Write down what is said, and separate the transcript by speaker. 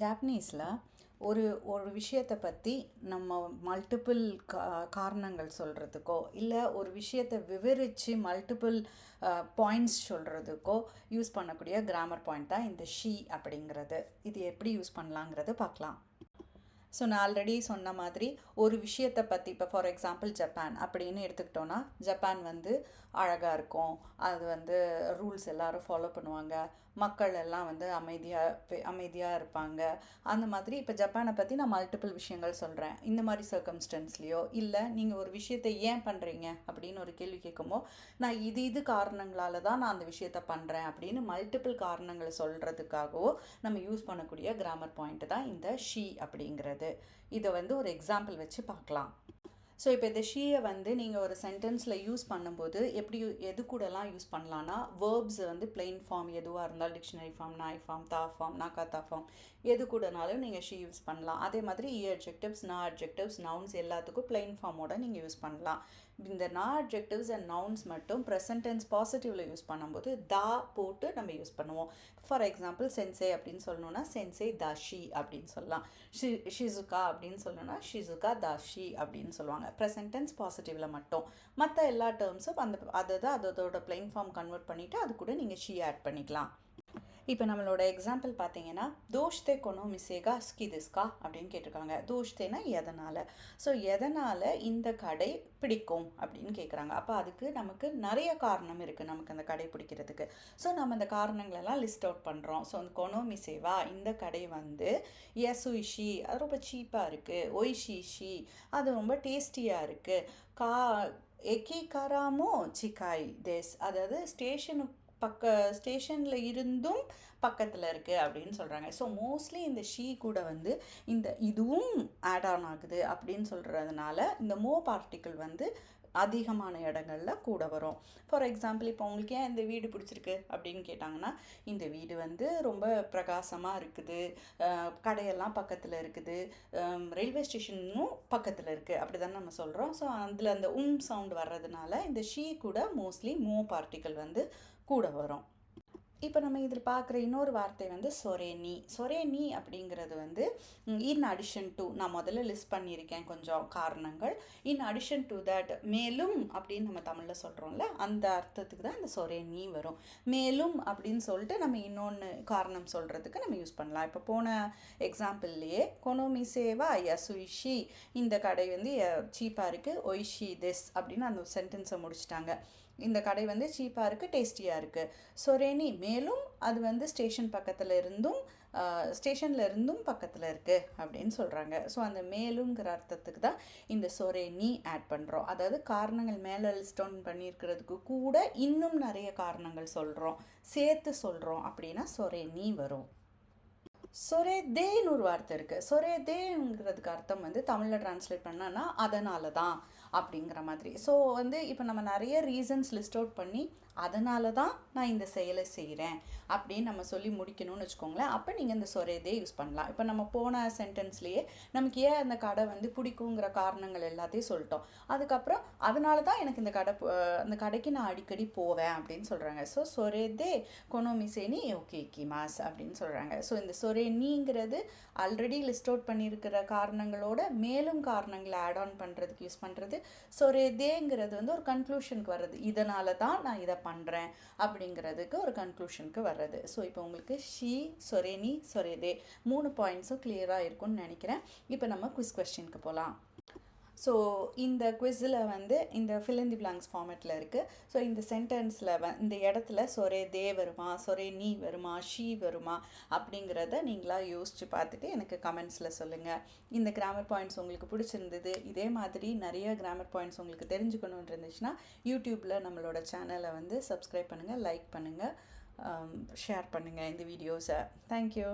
Speaker 1: ஜாப்பனீஸில் ஒரு ஒரு விஷயத்தை பற்றி நம்ம மல்டிபிள் காரணங்கள் சொல்கிறதுக்கோ இல்லை ஒரு விஷயத்தை விவரித்து மல்டிபிள் பாயிண்ட்ஸ் சொல்கிறதுக்கோ யூஸ் பண்ணக்கூடிய கிராமர் பாயிண்ட் தான் இந்த ஷீ அப்படிங்கிறது. இது எப்படி யூஸ் பண்ணலாங்கிறது பார்க்கலாம். ஸோ நான் ஆல்ரெடி சொன்ன மாதிரி ஒரு விஷயத்தை பற்றி இப்போ ஃபார் எக்ஸாம்பிள் ஜப்பான் அப்படின்னு எடுத்துக்கிட்டோன்னா ஜப்பான் வந்து அழகாக இருக்கும், அது வந்து ரூல்ஸ் எல்லோரும் ஃபாலோ பண்ணுவாங்க, மக்கள் எல்லாம் வந்து அமைதியாக இருப்பாங்க. அந்த மாதிரி இப்போ ஜப்பானை பற்றி நான் மல்டிபிள் விஷயங்கள் சொல்கிறேன். இந்த மாதிரி சர்க்கம்ஸ்டன்ஸ்லேயோ இல்லை நீங்கள் ஒரு விஷயத்தை ஏன் பண்ணுறீங்க அப்படின்னு ஒரு கேள்வி கேட்கும்போது நான் இது காரணங்களால் தான் நான் அந்த விஷயத்தை பண்ணுறேன் அப்படின்னு மல்டிபிள் காரணங்களை சொல்கிறதுக்காகவோ நம்ம யூஸ் பண்ணக்கூடிய கிராமர் பாயிண்ட் தான் இந்த ஷீ அப்படிங்கிறது. இதை வந்து ஒரு எக்ஸாம்பிள் வச்சு பார்க்கலாம். ஸோ இப்போ இந்த ஷீயை வந்து நீங்கள் ஒரு சென்டென்ஸில் யூஸ் பண்ணும்போது எது கூடலாம் யூஸ் பண்ணலான்னா வேர்ப்ஸ் வந்து பிளெயின் ஃபார்ம் எதுவாக இருந்தாலும் டிக்ஷனரி ஃபார்ம், நாய் ஃபார்ம், தா ஃபார்ம், நாக்காத்தா ஃபார்ம் எது கூடனாலும் நீங்கள் ஷீ யூஸ் பண்ணலாம். அதே மாதிரி அட்ஜெக்டிவ்ஸ், அட்ஜெக்டிவ்ஸ், நவுன்ஸ் எல்லாத்துக்கும் பிளெயின் ஃபார்மோட நீங்கள் யூஸ் பண்ணலாம். இந்த அட்ஜெக்டிவ்ஸ் அண்ட் நவுன்ஸ் மட்டும் ப்ரெசன்ட் டென்ஸ் பாசிட்டிவில் யூஸ் பண்ணும்போது தா போட்டு நம்ம யூஸ் பண்ணுவோம். ஃபார் எக்ஸாம்பிள் சென்சே அப்படின்னு சொல்லணும்னா சென்சே தாஷி அப்படின்னு சொல்லலாம். ஷிசுகா அப்படின்னு சொல்லணும்னா ஷிசுகா தாஷி அப்படின்னு சொல்லுவாங்க. ப்ரெசன்ட் டென்ஸ் பாசிட்டிவில் மட்டும். மற்ற எல்லா டேர்ம்ஸும் அதோட பிளெயின் ஃபார்ம் கன்வெர்ட் பண்ணிவிட்டு அது கூட நீங்கள் ஷீ ஆட் பண்ணிக்கலாம். இப்போ நம்மளோட எக்ஸாம்பிள் பார்த்தீங்கன்னா தோஷ்தே கொனோ மிசேகா ஸ்கிதிஸ்கா அப்படின்னு கேட்டிருக்காங்க. தோஷ்தேனா எதனால், ஸோ எதனால் இந்த கடை பிடிக்கும் அப்படின்னு கேட்குறாங்க. அப்போ அதுக்கு நமக்கு நிறைய காரணம் இருக்குது நமக்கு அந்த கடை பிடிக்கிறதுக்கு. ஸோ நம்ம அந்த காரணங்களெல்லாம் லிஸ்ட் அவுட் பண்ணுறோம். ஸோ அந்த கொனோ மிசேவா இந்த கடை வந்து யசுஷி அது ரொம்ப சீப்பாக இருக்குது, ஒய்ஷிஷி அது ரொம்ப டேஸ்டியாக இருக்குது, எக்கி கராமோ சிக்காய் தேஸ் அதாவது ஸ்டேஷனில் இருந்தும் பக்கத்தில் இருக்குது அப்படின்னு சொல்கிறாங்க. ஸோ மோஸ்ட்லி இந்த ஷீ கூட வந்து இதுவும் ஆட் ஆன் ஆகுது அப்படின்னு சொல்கிறதுனால இந்த மோ பார்ட்டிக்கிள் வந்து அதிகமான இடங்களில் கூட வரும். ஃபார் எக்ஸாம்பிள் இப்போ உங்களுக்கு ஏன் இந்த வீடு பிடிச்சிருக்கு அப்படின்னு கேட்டாங்கன்னா இந்த வீடு வந்து ரொம்ப பிரகாசமாக இருக்குது, கடையெல்லாம் பக்கத்தில் இருக்குது, ரயில்வே ஸ்டேஷனும் பக்கத்தில் இருக்குது அப்படி தானே நம்ம சொல்கிறோம். ஸோ அதில் அந்த சவுண்ட் வர்றதுனால இந்த ஷீ கூட மோஸ்ட்லி மோ பார்ட்டிக்கிள் வந்து கூட வரும். இப்போ நம்ம இதில் பார்க்குற இன்னொரு வார்த்தை வந்து சொரேனி அப்படிங்கிறது வந்து இன் அடிஷன் டு, நான் முதல்ல லிஸ்ட் பண்ணியிருக்கேன் கொஞ்சம் காரணங்கள். இன் அடிஷன் டு தட் மேலும் அப்படின்னு நம்ம தமிழில் சொல்கிறோம்ல அந்த அர்த்தத்துக்கு தான் இந்த சொரேனி வரும். மேலும் அப்படின்னு சொல்லிட்டு நம்ம இன்னொன்று காரணம் சொல்கிறதுக்கு நம்ம யூஸ் பண்ணலாம். இப்போ போன எக்ஸாம்பிள்லேயே கொனோமிசேவா யசுஷி இந்த கடை வந்து சீப்பாக இருக்குது, ஒய்ஷி திஸ் அப்படின்னு அந்த சென்டென்ஸை முடிச்சிட்டாங்க. இந்த கடை வந்து சீப்பாக இருக்குது, டேஸ்டியாக இருக்குது. சொரேனி மேலும் அது வந்து ஸ்டேஷனில் இருந்தும் பக்கத்தில் இருக்குது அப்படின்னு சொல்கிறாங்க. ஸோ அந்த மேலுங்கிற அர்த்தத்துக்கு தான் இந்த சொரேனி ஆட் பண்ணுறோம். அதாவது காரணங்கள் மேலே லிஸ்ட் டவுன் பண்ணியிருக்கிறதுக்கு கூட இன்னும் நிறைய காரணங்கள் சேர்த்து சொல்கிறோம் அப்படின்னா சொரேனி வரும். சொரேதேன்னு ஒரு வார்த்தை இருக்குது. சொரேதேங்கிறதுக்கு அர்த்தம் வந்து தமிழில் டிரான்ஸ்லேட் பண்ணனா அதனால தான் அப்படிங்கிற மாதிரி. ஸோ வந்து இப்போ நம்ம நிறைய ரீசன்ஸ் லிஸ்ட் அவுட் பண்ணி அதனால தான் நான் இந்த செயலை செய்கிறேன் அப்படின்னு நம்ம சொல்லி முடிக்கணும்னு வச்சுக்கோங்களேன். அப்போ நீங்கள் இந்த சொரேதே யூஸ் பண்ணலாம். இப்போ நம்ம போன சென்டென்ஸ்லேயே நமக்கு ஏன் அந்த கடை வந்து பிடிக்குங்கிற காரணங்கள் எல்லாத்தையும் சொல்லிட்டோம். அதுக்கப்புறம் அதனால தான் எனக்கு அந்த கடைக்கு நான் அடிக்கடி போவேன் அப்படின்னு சொல்கிறாங்க. ஸோ சொரேதே கொனோமிசேனி ஓகே கிமாஸ் அப்படின்னு சொல்கிறாங்க. ஸோ இந்த சொரேனிங்கிறது ஆல்ரெடி லிஸ்ட் அவுட் பண்ணியிருக்கிற காரணங்களோட மேலும் காரணங்களை ஆட் ஆன் பண்ணுறதுக்கு யூஸ் பண்ணுறது. சொரேதேங்கிறது வந்து ஒரு கன்க்ளூஷனுக்கு வர்றது, இதனால தான் நான் இதை பண்ணுறேன் அப்படிங்கிறதுக்கு ஒரு கன்க்ளூஷனுக்கு வர்றது. ஸோ இப்போ உங்களுக்கு ஷீ, சொரேனி, சொரேதே 3 பாயிண்ட்ஸும் கிளியராக இருக்கும்னு நினைக்கிறேன். இப்போ நம்ம குவிஸ் கொஸ்டினுக்கு போகலாம். ஸோ இந்த குவிஸில் வந்து இந்த ஃபில் இன் தி பிளாங்க்ஸ் ஃபார்மேட்டில் இருக்குது. ஸோ இந்த சென்டென்ஸில் இந்த இடத்துல சொரேதே வருமா, சொரேனி வருமா, ஷீ வருமா அப்படிங்கிறத நீங்களாக யோசித்து பார்த்துட்டு எனக்கு கமெண்ட்ஸில் சொல்லுங்கள். இந்த கிராமர் பாயிண்ட்ஸ் உங்களுக்கு பிடிச்சிருந்தது, இதே மாதிரி நிறைய கிராமர் பாயிண்ட்ஸ் உங்களுக்கு தெரிஞ்சுக்கணுன்னு இருந்துச்சுன்னா யூடியூப்பில் நம்மளோட சேனலை வந்து சப்ஸ்கிரைப் பண்ணுங்கள், லைக் பண்ணுங்கள், ஷேர் பண்ணுங்கள் இந்த வீடியோஸை. தேங்க்யூ.